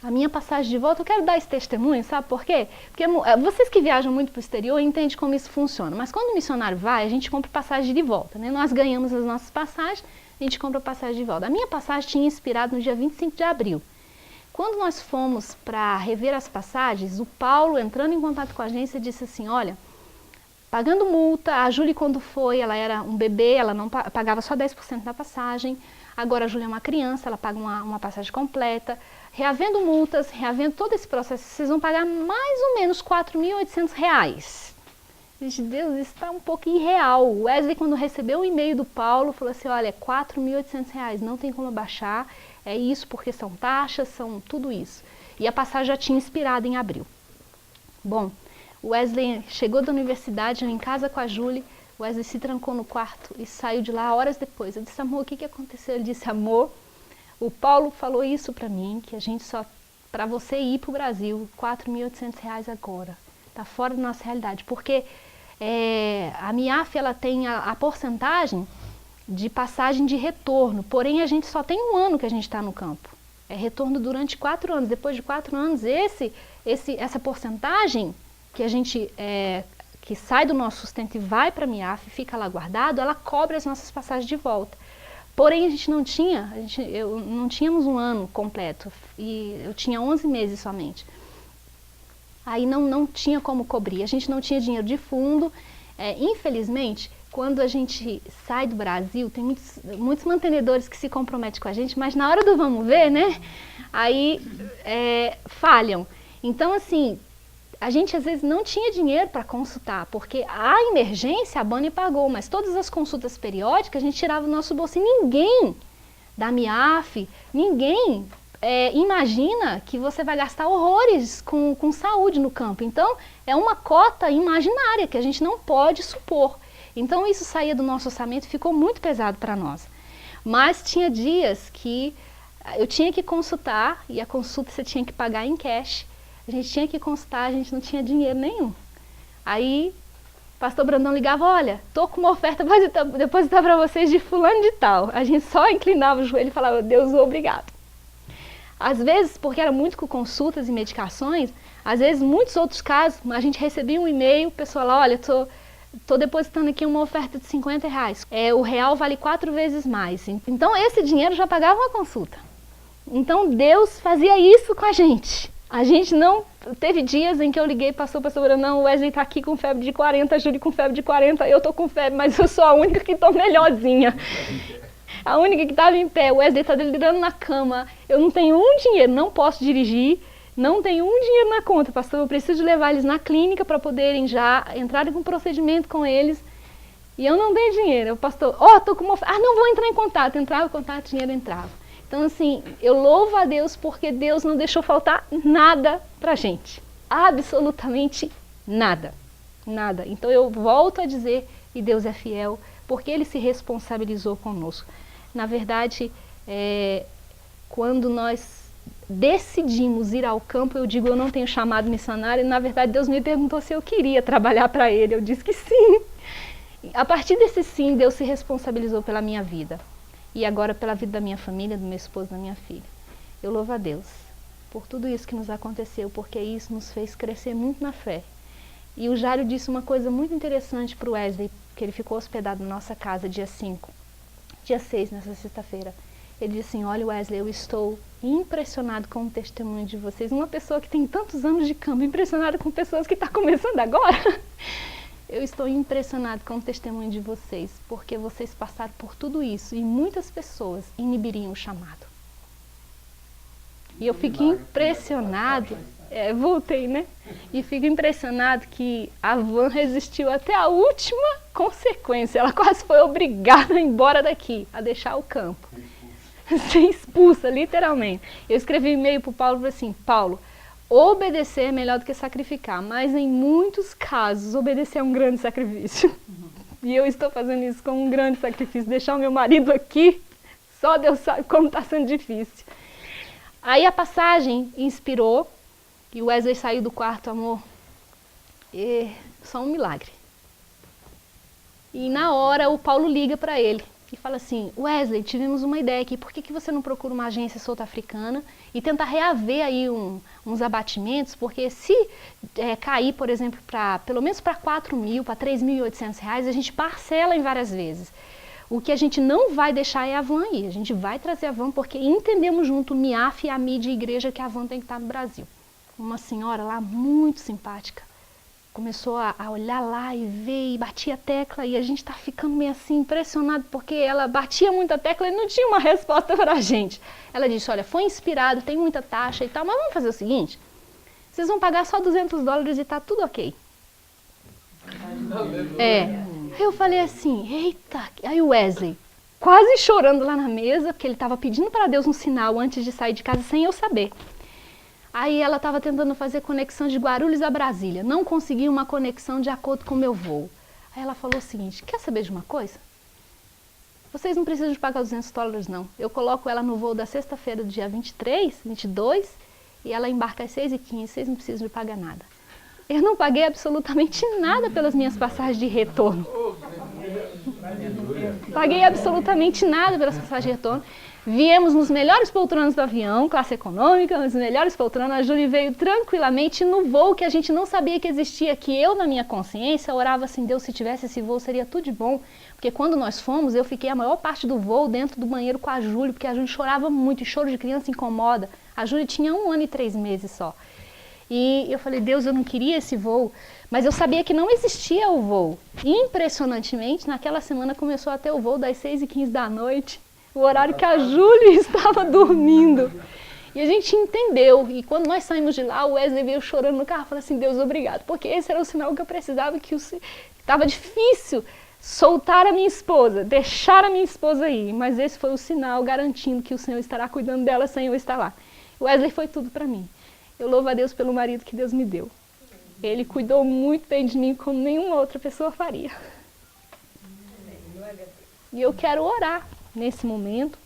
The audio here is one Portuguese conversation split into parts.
A minha passagem de volta, eu quero dar esse testemunho, sabe por quê? Porque vocês que viajam muito para o exterior entendem como isso funciona. Mas quando o missionário vai, a gente compra passagem de volta, né? Nós ganhamos as nossas passagens, a gente compra passagem de volta. A minha passagem tinha expirado no dia 25 de abril. Quando nós fomos para rever as passagens, o Paulo, entrando em contato com a agência, disse assim, olha, pagando multa, a Júlia quando foi, ela era um bebê, ela não pagava só 10% da passagem. Agora a Júlia é uma criança, ela paga uma passagem completa. Reavendo multas, reavendo todo esse processo, vocês vão pagar mais ou menos R$4.800. Gente, Deus, isso está um pouco irreal. O Wesley, quando recebeu o e-mail do Paulo, falou assim, olha, R$4.800, não tem como abaixar, é isso porque são taxas, são tudo isso. E a passagem já tinha expirado em abril. Bom, o Wesley chegou da universidade, em casa com a Júlia, o Wesley se trancou no quarto e saiu de lá horas depois. Eu disse, amor, o que aconteceu? Ele disse, amor, o Paulo falou isso para mim, que a gente só, para você ir para o Brasil, R$4.800 agora. Está fora da nossa realidade, porque a MIAF, ela tem a porcentagem de passagem de retorno, porém a gente só tem 1 ano que a gente está no campo. É retorno durante 4 anos, depois de 4 anos, essa porcentagem que a gente, que sai do nosso sustento e vai para a MIAF, fica lá guardado, ela cobre as nossas passagens de volta. Porém, a gente não tinha, não tínhamos 1 ano completo, e eu tinha 11 meses somente. Aí não tinha como cobrir, a gente não tinha dinheiro de fundo. Infelizmente, quando a gente sai do Brasil, tem muitos mantenedores que se comprometem com a gente, mas na hora do vamos ver, né, aí falham. Então, assim, a gente às vezes não tinha dinheiro para consultar, porque a emergência a Bani pagou, mas todas as consultas periódicas a gente tirava do nosso bolso e ninguém da MIAF, ninguém imagina que você vai gastar horrores com saúde no campo. Então, é uma cota imaginária que a gente não pode supor. Então, isso saía do nosso orçamento e ficou muito pesado para nós. Mas tinha dias que eu tinha que consultar, e a consulta você tinha que pagar em cash. A gente tinha que consultar, a gente não tinha dinheiro nenhum. Aí, o pastor Brandão ligava, olha, tô com uma oferta para depositar para vocês de fulano de tal. A gente só inclinava o joelho e falava, Deus, obrigado. Às vezes, porque era muito com consultas e medicações, às vezes, muitos outros casos, a gente recebia um e-mail, o pessoal lá, olha, tô depositando aqui uma oferta de R$50. O real vale 4 vezes mais. Então, esse dinheiro já pagava uma consulta. Então, Deus fazia isso com a gente. A gente não... Teve dias em que eu liguei, pastor Brandão, o Wesley tá aqui com febre de 40, a Júlia com febre de 40, eu tô com febre, mas eu sou a única que tô melhorzinha. A única que estava em pé, o Wesley está delirando na cama, eu não tenho dinheiro, não posso dirigir, não tenho dinheiro na conta, pastor, eu preciso levar eles na clínica para poderem já entrarem com procedimento com eles, e eu não tenho dinheiro. O pastor, tô com uma oferta, não vou entrar em contato, entrava em contato, dinheiro entrava. Então assim, eu louvo a Deus porque Deus não deixou faltar nada pra gente, absolutamente nada, nada. Então eu volto a dizer, e Deus é fiel, porque Ele se responsabilizou conosco. Na verdade, quando nós decidimos ir ao campo, eu digo, eu não tenho chamado missionário, e na verdade Deus me perguntou se eu queria trabalhar para Ele, eu disse que sim. A partir desse sim, Deus se responsabilizou pela minha vida, e agora pela vida da minha família, do meu esposo, da minha filha. Eu louvo a Deus por tudo isso que nos aconteceu, porque isso nos fez crescer muito na fé. E o Jário disse uma coisa muito interessante para o Wesley, que ele ficou hospedado na nossa casa dia 6, nessa sexta-feira. Ele disse assim, olha Wesley, eu estou impressionado com o testemunho de vocês. Uma pessoa que tem tantos anos de campo, impressionada com pessoas que estão começando agora. Eu estou impressionado com o testemunho de vocês, porque vocês passaram por tudo isso e muitas pessoas inibiriam o chamado. E eu fico impressionado, voltei, né? E fico impressionado que a Van resistiu até a última consequência. Ela quase foi obrigada a ir embora daqui, a deixar o campo. Ser expulsa, literalmente. Eu escrevi um e-mail para o Paulo e falei assim, Paulo, obedecer é melhor do que sacrificar, mas em muitos casos obedecer é um grande sacrifício. E eu estou fazendo isso como um grande sacrifício, deixar o meu marido aqui, só Deus sabe como está sendo difícil. Aí a passagem inspirou, e o Wesley saiu do quarto, amor, só um milagre. E na hora o Paulo liga para ele, e fala assim, Wesley, tivemos uma ideia aqui, por que você não procura uma agência sul-africana e tenta reaver aí uns abatimentos, porque se cair, por exemplo, pelo menos para 4 mil, para 3.800 reais, a gente parcela em várias vezes. O que a gente não vai deixar é a van aí, a gente vai trazer a van porque entendemos junto o MIAF e a mídia e a igreja que a van tem que estar no Brasil. Uma senhora lá muito simpática começou a olhar lá e ver e batia a tecla e a gente tá ficando meio assim impressionado porque ela batia muita tecla e não tinha uma resposta para a gente. Ela disse, olha, foi inspirado, tem muita taxa e tal, mas vamos fazer o seguinte, vocês vão pagar só $200 e tá tudo ok. Eu falei assim, eita, aí o Wesley quase chorando lá na mesa, porque ele estava pedindo para Deus um sinal antes de sair de casa sem eu saber. Aí ela estava tentando fazer conexão de Guarulhos a Brasília, não conseguia uma conexão de acordo com o meu voo. Aí ela falou o seguinte, quer saber de uma coisa? Vocês não precisam de pagar $200 não, eu coloco ela no voo da sexta-feira do dia 23, 22, e ela embarca às 6h15, vocês não precisam de pagar nada. Eu não paguei absolutamente nada pelas minhas passagens de retorno. Paguei absolutamente nada pelas passagens de retorno. Viemos nos melhores poltronas do avião, classe econômica, nas melhores poltronas. A Júlia veio tranquilamente no voo que a gente não sabia que existia, que eu, na minha consciência, orava assim, Deus, se tivesse esse voo seria tudo de bom. Porque quando nós fomos, eu fiquei a maior parte do voo dentro do banheiro com a Júlia, porque a Júlia chorava muito, e choro de criança incomoda. A Júlia tinha 1 ano e 3 meses só. E eu falei, Deus, eu não queria esse voo, mas eu sabia que não existia o voo. Impressionantemente, naquela semana começou a ter o voo das 6h15 da noite, o horário que a Júlia estava dormindo. E a gente entendeu, e quando nós saímos de lá, o Wesley veio chorando no carro e falou assim, Deus, obrigado, porque esse era o sinal que eu precisava, que estava difícil soltar a minha esposa, deixar a minha esposa aí, mas esse foi o sinal garantindo que o Senhor estará cuidando dela sem eu estar lá. O Wesley foi tudo para mim. Eu louvo a Deus pelo marido que Deus me deu. Ele cuidou muito bem de mim como nenhuma outra pessoa faria. E eu quero orar nesse momento.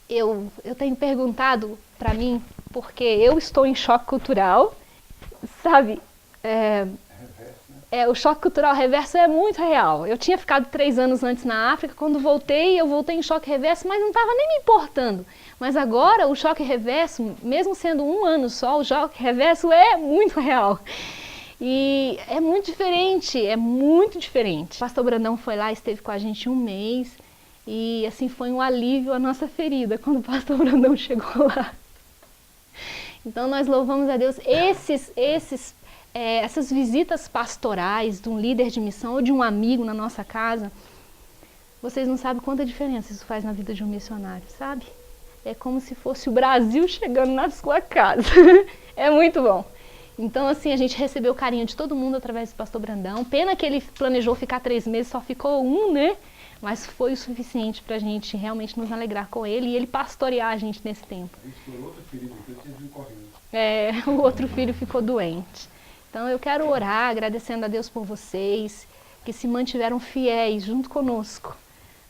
Eu tenho perguntado para mim, porque eu estou em choque cultural, sabe? O choque cultural reverso é muito real. Eu tinha ficado 3 anos antes na África, quando voltei, eu voltei em choque reverso, mas não estava nem me importando. Mas agora o choque reverso, mesmo sendo 1 ano só, o choque reverso é muito real. E é muito diferente, é muito diferente. O pastor Brandão foi lá, esteve com a gente 1 mês, e assim foi um alívio à nossa ferida quando o pastor Brandão chegou lá. Então nós louvamos a Deus. Essas visitas pastorais de um líder de missão ou de um amigo na nossa casa, vocês não sabem quanta diferença isso faz na vida de um missionário, sabe? É como se fosse o Brasil chegando na sua casa. É muito bom. Então, assim, a gente recebeu o carinho de todo mundo através do pastor Brandão. Pena que ele planejou ficar 3 meses, só ficou 1, né? Mas foi o suficiente pra gente realmente nos alegrar com ele e ele pastorear a gente nesse tempo. O outro filho ficou doente. Então eu quero orar, agradecendo a Deus por vocês, que se mantiveram fiéis junto conosco,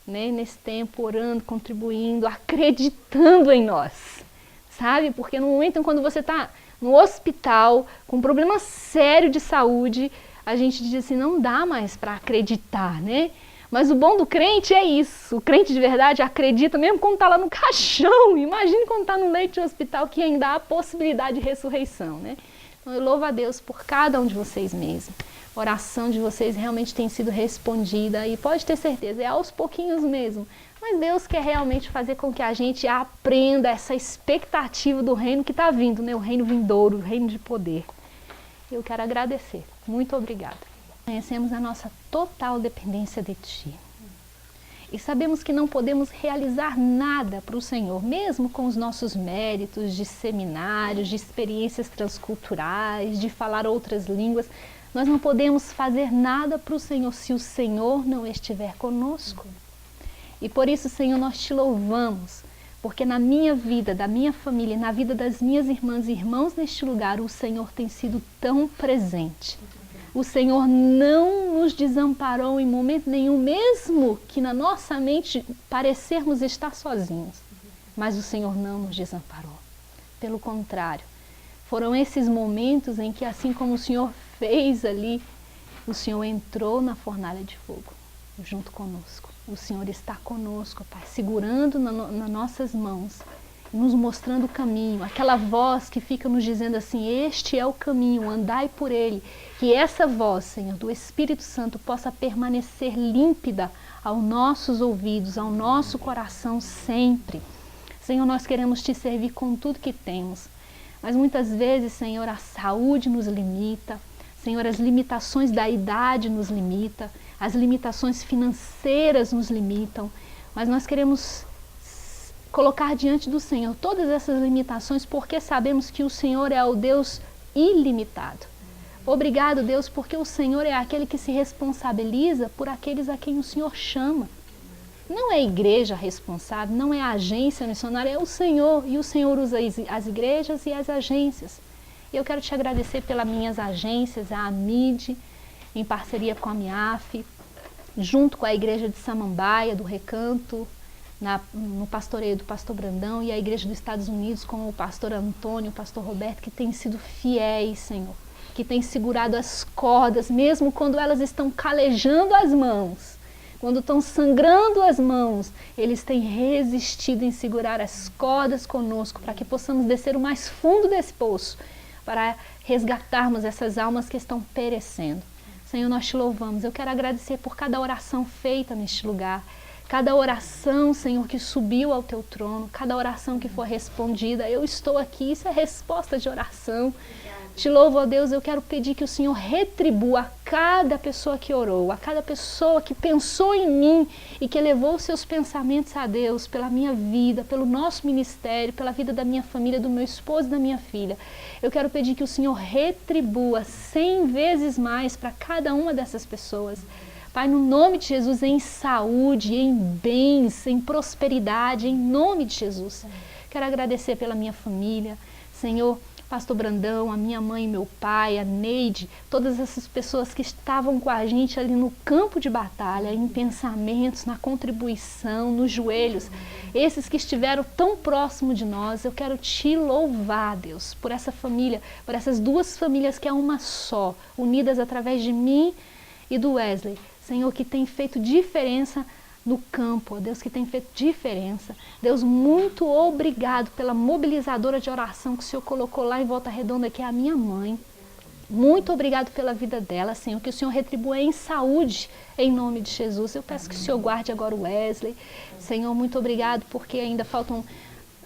né, nesse tempo, orando, contribuindo, acreditando em nós, sabe? Porque no momento em quando você está no hospital, com um problema sério de saúde, a gente diz assim, não dá mais para acreditar, né? Mas o bom do crente é isso, o crente de verdade acredita mesmo quando está lá no caixão, imagine quando está no leito de hospital que ainda há possibilidade de ressurreição, né? Então eu louvo a Deus por cada um de vocês mesmo. A oração de vocês realmente tem sido respondida e pode ter certeza, é aos pouquinhos mesmo. Mas Deus quer realmente fazer com que a gente aprenda essa expectativa do reino que está vindo, né? O reino vindouro, o reino de poder. Eu quero agradecer. Muito obrigada. Conhecemos a nossa total dependência de Ti. E sabemos que não podemos realizar nada para o Senhor, mesmo com os nossos méritos de seminários, de experiências transculturais, de falar outras línguas. Nós não podemos fazer nada para o Senhor se o Senhor não estiver conosco. E por isso, Senhor, nós Te louvamos, porque na minha vida, da minha família, na vida das minhas irmãs e irmãos neste lugar, o Senhor tem sido tão presente. O Senhor não nos desamparou em momento nenhum, mesmo que na nossa mente parecermos estar sozinhos. Mas o Senhor não nos desamparou. Pelo contrário, foram esses momentos em que, assim como o Senhor fez ali, o Senhor entrou na fornalha de fogo, junto conosco. O Senhor está conosco, Pai, segurando nas nossas mãos, nos mostrando o caminho, aquela voz que fica nos dizendo assim, este é o caminho, andai por ele. Que essa voz, Senhor, do Espírito Santo possa permanecer límpida aos nossos ouvidos, ao nosso coração sempre. Senhor, nós queremos te servir com tudo que temos, mas muitas vezes, Senhor, a saúde nos limita, Senhor, as limitações da idade nos limitam, as limitações financeiras nos limitam, mas nós queremos colocar diante do Senhor todas essas limitações porque sabemos que o Senhor é o Deus ilimitado. Obrigado, Deus, porque o Senhor é aquele que se responsabiliza por aqueles a quem o Senhor chama. Não é a igreja responsável, não é a agência missionária, é o Senhor. E o Senhor usa as igrejas e as agências. Eu quero te agradecer pelas minhas agências, a AMID, em parceria com a MIAF, junto com a igreja de Samambaia, do Recanto, no pastoreio do pastor Brandão, e a igreja dos Estados Unidos com o pastor Antônio, o pastor Roberto, que têm sido fiéis, Senhor, que têm segurado as cordas, mesmo quando elas estão calejando as mãos, quando estão sangrando as mãos, eles têm resistido em segurar as cordas conosco, para que possamos descer o mais fundo desse poço, para resgatarmos essas almas que estão perecendo. Senhor, nós te louvamos. Eu quero agradecer por cada oração feita neste lugar, cada oração, Senhor, que subiu ao teu trono, cada oração que foi respondida. Eu estou aqui, isso é resposta de oração. Te louvo, ó Deus, eu quero pedir que o Senhor retribua a cada pessoa que orou, a cada pessoa que pensou em mim e que elevou seus pensamentos a Deus pela minha vida, pelo nosso ministério, pela vida da minha família, do meu esposo e da minha filha. Eu quero pedir que o Senhor retribua 100 vezes mais para cada uma dessas pessoas. Pai, no nome de Jesus, em saúde, em bens, em prosperidade, em nome de Jesus. Quero agradecer pela minha família, Senhor, pastor Brandão, a minha mãe e meu pai, a Neide, todas essas pessoas que estavam com a gente ali no campo de batalha, em pensamentos, na contribuição, nos joelhos, esses que estiveram tão próximo de nós. Eu quero te louvar, Deus, por essa família, por essas duas famílias que é uma só, unidas através de mim e do Wesley. Senhor, que tem feito diferença no campo, Deus, que tem feito diferença. Deus, muito obrigado pela mobilizadora de oração que o Senhor colocou lá em Volta Redonda, que é a minha mãe. Muito obrigado pela vida dela, Senhor, que o Senhor retribua em saúde, em nome de Jesus. Eu peço que o Senhor guarde agora o Wesley. Senhor, muito obrigado, porque ainda faltam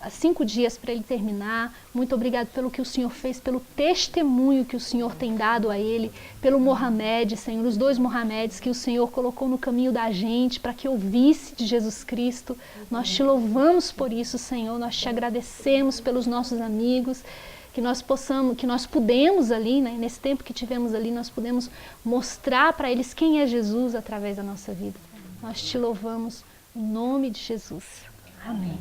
5 dias para ele terminar. Muito obrigado pelo que o Senhor fez, pelo testemunho que o Senhor tem dado a ele, pelo Mohamed, Senhor, os 2 Mohameds que o Senhor colocou no caminho da gente para que ouvisse de Jesus Cristo. Nós te louvamos por isso, Senhor, nós te agradecemos pelos nossos amigos, que nós pudemos ali, né, nesse tempo que tivemos ali, nós pudemos mostrar para eles quem é Jesus através da nossa vida. Nós te louvamos em nome de Jesus. Amém.